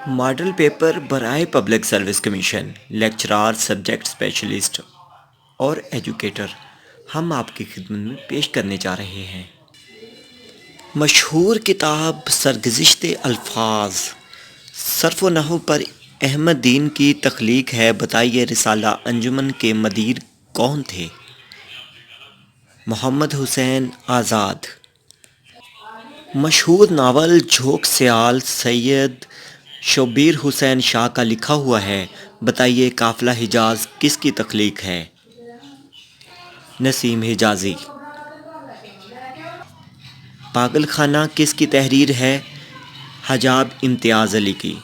Model paper برائے public service commission, lecturer, subject specialist اور educator ہم آپ کی خدمت میں پیش کرنے جا رہے ہیں۔ مشہور کتاب سرگزشت الفاظ صرف و نحو پر احمد دین کی تخلیق ہے۔ بتائیے رسالہ انجمن کے مدیر کون تھے؟ محمد حسین آزاد۔ مشہور ناول جھوک سیال سید شبیر حسین شاہ کا لکھا ہوا ہے۔ بتائیے قافلہ حجاز کس کی تخلیق ہے؟ نسیم حجازی۔ پاگل خانہ کس کی تحریر ہے؟ حجاب امتیاز علی کی۔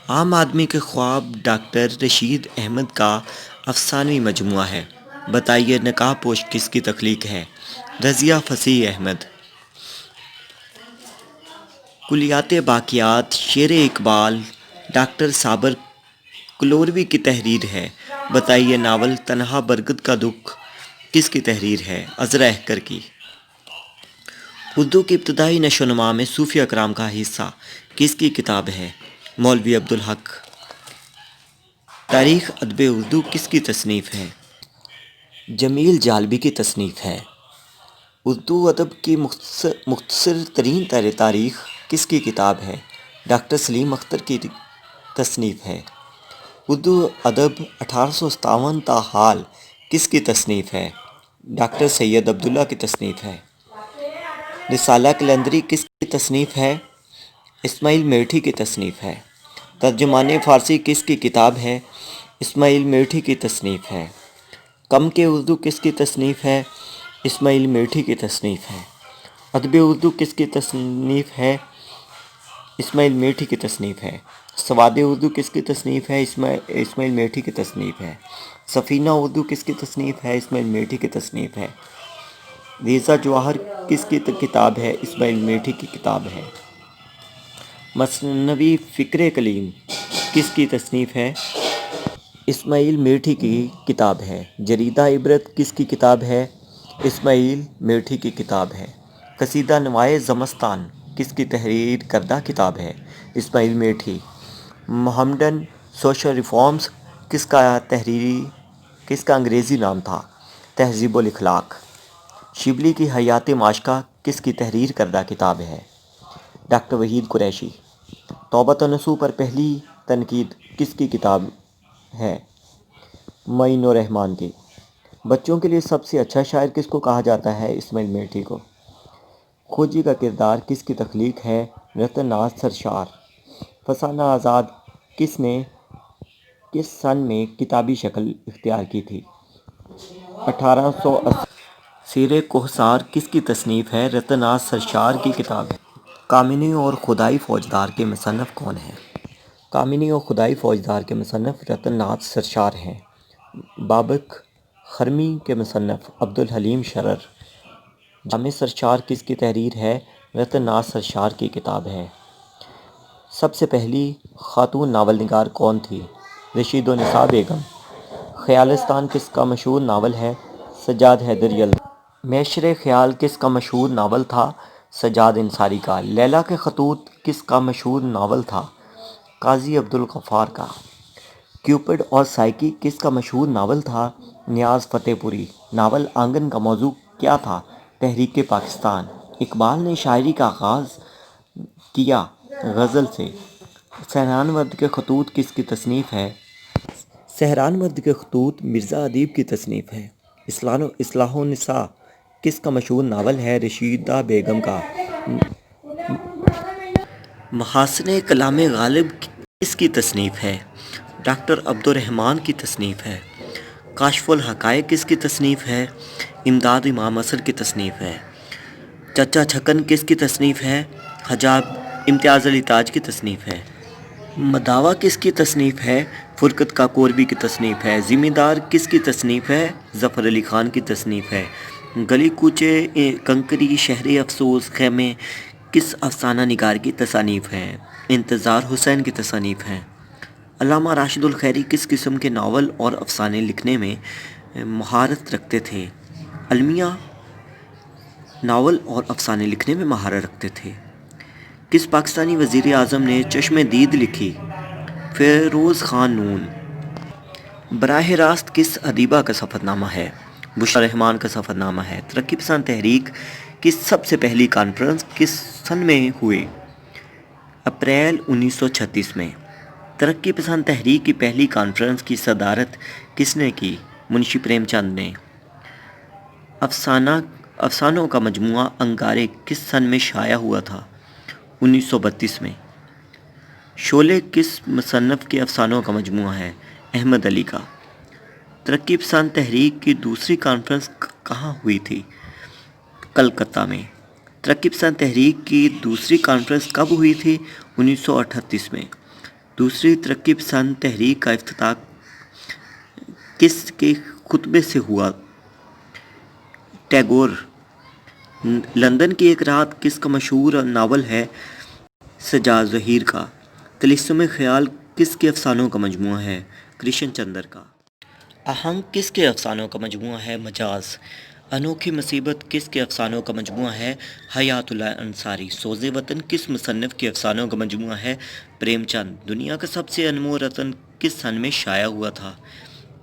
عام آدمی کے خواب ڈاکٹر رشید احمد کا افسانوی مجموعہ ہے۔ بتائیے نقاب پوش کس کی تخلیق ہے؟ رضیہ فصیح احمد۔ کلیات باقیات شعر اقبال ڈاکٹر صابر کلوروی کی تحریر ہے۔ بتائیے ناول تنہا برگد کا دکھ کس کی تحریر ہے؟ عذرا احکر کی۔ اردو کی ابتدائی نشو و نما میں صوفیہ کرام کا حصہ کس کی کتاب ہے؟ مولوی عبدالحق۔ تاریخ ادب اردو کس کی تصنیف ہے؟ جمیل جالبی کی تصنیف ہے۔ اردو ادب کی مختصر ترین تاریخ کس کی کتاب ہے؟ ڈاکٹر سلیم اختر کی تصنیف ہے۔ اردو ادب 1857 تا حال کس کی تصنیف ہے؟ ڈاکٹر سید عبداللہ کی تصنیف ہے۔ رسالہ قلندری کس کی تصنیف ہے؟ اسماعیل میٹھی کی تصنیف ہے۔ ترجمان فارسی کس کی کتاب ہے؟ اسماعیل میٹھی کی تصنیف ہے۔ کم کے اردو کس کی تصنیف ہے؟ اسماعیل میٹھی کی تصنیف ہے۔ ادب اردو کس کی تصنیف ہے؟ اسماعیل میٹھی کی تصنیف ہے۔ سواد اردو کس کی تصنیف ہے؟ اسماعیل میٹھی کی تصنیف ہے۔ سفینہ اردو کس کی تصنیف ہے؟ اسماعیل میٹھی کی تصنیف ہے۔ ریزہ جواہر کس کی کتاب ہے؟ اسماعیل میٹھی کی کتاب ہے۔ مثنوی فکر کلیم کس کی تصنیف ہے؟ اسماعیل میٹھی کی کتاب ہے۔ جریدہ عبرت کس کی کتاب ہے؟ اسماعیل میٹھی کی کتاب ہے۔ قصیدہ نوائے زمستان کس کی تحریر کردہ کتاب ہے؟ اسماعیل میٹھی۔ محمڈن سوشل ریفارمز کس کا انگریزی نام تھا؟ تہذیب الاخلاق۔ شبلی کی حیات معاشقہ کس کی تحریر کردہ کتاب ہے؟ ڈاکٹر وحید قریشی۔ توبۃ النصوح پر پہلی تنقید کس کی کتاب ہے؟ معین الرحمن کی۔ بچوں کے لیے سب سے اچھا شاعر کس کو کہا جاتا ہے؟ اسماعیل میٹھی کو۔ کھوجی کا کردار کس کی تخلیق ہے؟ رتن ناز سرشار۔ فسانہ آزاد کس نے کس سن میں کتابی شکل اختیار کی تھی؟ 1880۔ سیر کوہسار کس کی تصنیف ہے؟ رتن ناز سرشار کی کتاب ہے۔ کامینی اور خدائی فوجدار کے مصنف کون ہیں؟ کامینی اور خدائی فوجدار کے مصنف رتن ناز سرشار ہیں۔ بابک خرمی کے مصنف عبدالحلیم شرر۔ جامع سرشار کس کی تحریر ہے؟ رتن ناز سرشار کی کتاب ہے۔ سب سے پہلی خاتون ناول نگار کون تھی؟ رشید النساء بیگم۔ خیالستان کس کا مشہور ناول ہے؟ سجاد حیدر یلدری۔ معشر خیال کس کا مشہور ناول تھا؟ سجاد انصاری کا۔ لیلی کے خطوط کس کا مشہور ناول تھا؟ قاضی عبدالغفار کا۔ کیوپڈ اور سائیکی کس کا مشہور ناول تھا؟ نیاز فتح پوری۔ ناول آنگن کا موضوع کیا تھا؟ تحریک پاکستان۔ اقبال نے شاعری کا آغاز کیا غزل سے۔ سہران ورد کے خطوط کس کی تصنیف ہے؟ سہران ورد کے خطوط مرزا ادیب کی تصنیف ہے۔ اصلاح النساء کس کا مشہور ناول ہے؟ رشیدہ بیگم کا۔ محاسن کلام غالب کس کی تصنیف ہے؟ ڈاکٹر عبدالرحمن کی تصنیف ہے۔ کاشف الحقائق کس کی تصنیف ہے؟ امداد امام عصر کی تصنیف ہے۔ چچا چھکن کس کی تصنیف ہے؟ حجاب امتیاز علی تاج کی تصنیف ہے۔ مداوع کس کی تصنیف ہے؟ فرقت کاکوربی کی تصنیف ہے۔ ذمہ دار کس کی تصنیف ہے؟ ظفر علی خان کی تصنیف ہے۔ گلی کوچے کنکری شہر افسوس خیمے کس افسانہ نگار کی تصانیف ہیں؟ انتظار حسین کی تصانیف ہیں۔ علامہ راشد الخیری کس قسم کے ناول اور افسانے لکھنے میں مہارت رکھتے تھے؟ المیہ ناول اور افسانے لکھنے میں مہارت رکھتے تھے۔ کس پاکستانی وزیر اعظم نے چشم دید لکھی؟ فیروز خان نون۔ براہ راست کس ادیبہ کا سفر نامہ ہے؟ بشریٰ رحمان کا سفر نامہ ہے۔ ترقی پسند تحریک کی سب سے پہلی کانفرنس کس سن میں ہوئی؟ اپریل 1936 میں۔ ترقی پسند تحریک کی پہلی کانفرنس کی صدارت کس نے کی؟ منشی پریم چند نے۔ افسانوں کا مجموعہ انگارے کس سن میں شائع ہوا تھا؟ 1932 میں۔ شعلے کس مصنف کے افسانوں کا مجموعہ ہے؟ احمد علی کا۔ ترقی پسند تحریک کی دوسری کانفرنس کہاں ہوئی تھی؟ کلکتہ میں۔ ترقی پسند تحریک کی دوسری کانفرنس کب ہوئی تھی؟ 1938 میں۔ دوسری ترقی پسند تحریک کا افتتاح کس کے خطبے سے ہوا؟ ٹیگور۔ لندن کی ایک رات کس کا مشہور ناول ہے؟ سجاد ظہیر کا۔ طلسم خیال کس کے افسانوں کا مجموعہ ہے؟ کرشن چندر کا۔ آہنگ کس کے افسانوں کا مجموعہ ہے؟ مجاز۔ انوکھی مصیبت کس کے افسانوں کا مجموعہ ہے؟ حیات اللہ انصاری۔ سوز وطن کس مصنف کے افسانوں کا مجموعہ ہے؟ پریم چند۔ دنیا کا سب سے انمول رتن کس سن میں شائع ہوا تھا؟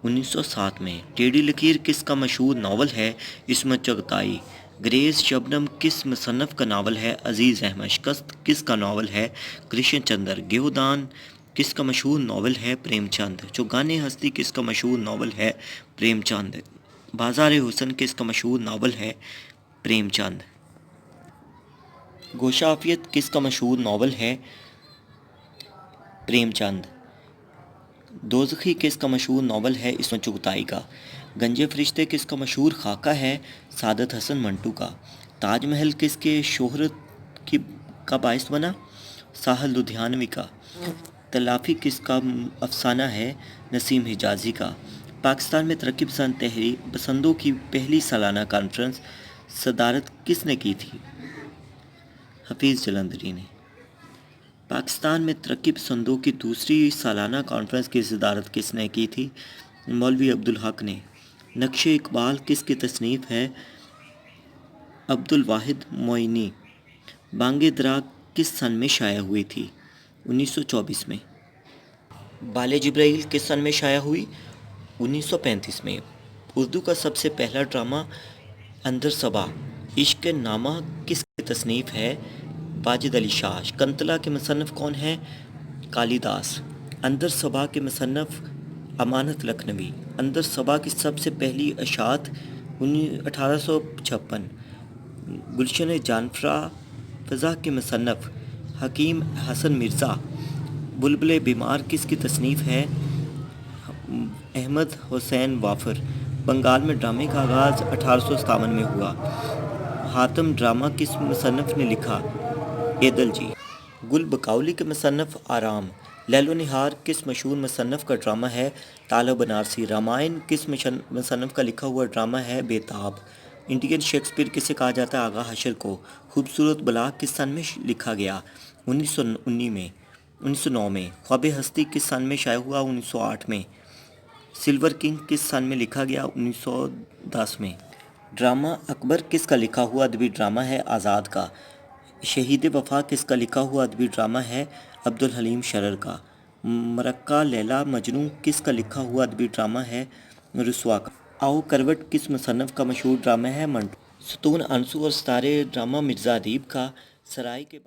1907 میں۔ ٹیڑھی لکیر کس کا مشہور ناول ہے؟ عصمت چغتائی۔ گریز شبنم کس مصنف کا ناول ہے؟ عزیز احمد۔ شکست کس کا ناول ہے؟ کرشن چندر۔ گیہودان کس کا مشہور ناول ہے؟ پریم چند۔ چوگان ہستی کس کا مشہور ناول ہے؟ پریم چند۔ بازار حسن کس کا مشہور ناول ہے؟ پریم چند۔ گوشہ عافیت کس کا مشہور ناول ہے؟ پریم چند۔ دوزخی کس کا مشہور ناول ہے؟ عصمت چغتائی کا۔ گنجے فرشتے کس کا مشہور خاکہ ہے؟ سعادت حسن منٹو کا۔ تاج محل کس کے شہرت کا باعث بنا؟ ساحل لدھیانوی کا۔ تلافی کس کا افسانہ ہے؟ نسیم حجازی کا۔ پاکستان میں ترقی پسندوں کی پہلی سالانہ کانفرنس صدارت کس نے کی تھی؟ حفیظ جلندری نے۔ پاکستان میں ترقی پسندوں کی دوسری سالانہ کانفرنس کی صدارت کس نے کی تھی؟ مولوی عبدالحق نے۔ نقش اقبال کس کی تصنیف ہے؟ عبدالواحد معینی۔ بانگ درا کس سن میں شائع ہوئی تھی؟ 1924 میں۔ بال جبرائیل کس سن میں شائع ہوئی؟ 1935 میں۔ اردو کا سب سے پہلا ڈرامہ اندر صبا عشق نامہ کس کی تصنیف ہے؟ واجد علی شاہ۔ شکنتلا کے مصنف کون ہیں؟ کالی داس۔ اندر صبا کے مصنف امانت لکھنوی۔ اندر صبا کی سب سے پہلی اشاعت 1856۔ گلشن جعفریہ فضا کے مصنف حکیم حسن مرزا۔ بلبل بیمار کس کی تصنیف ہے؟ احمد حسین وافر۔ بنگال میں ڈرامے کا آغاز 1857 میں ہوا۔ حاتم ڈرامہ کس مصنف نے لکھا؟ ایدل جی۔ گل بقولی کے مصنف آرام۔ لیل و نہار کس مشہور مصنف کا ڈرامہ ہے؟ طالب بنارسی۔ رامائن کس مصنف کا لکھا ہوا ڈرامہ ہے؟ بیتاب۔ انڈین شیکسپیئر کسے کہا جاتا ہے؟ آغا حشر کو۔ خوبصورت بلاغ کس سن میں لکھا گیا؟ 1909 میں۔ خواب ہستی کس سن میں شائع ہوا؟ 1908 میں۔ سلور کنگ کس سن میں لکھا گیا؟ 1910 میں۔ ڈرامہ اکبر کس کا لکھا ہوا ادبی ڈرامہ ہے؟ آزاد کا۔ شہید وفا کس کا لکھا ہوا ادبی ڈرامہ ہے؟ عبدالحلیم شرر کا۔ مرکہ لیلا مجنوں کس کا لکھا ہوا ادبی ڈرامہ ہے؟ رسوا کا۔ آؤ کروٹ کس مصنف کا مشہور ڈرامہ ہے؟ منٹو۔ ستون انسو اور ستارے ڈرامہ مرزا ادیب کا۔ سرائے کے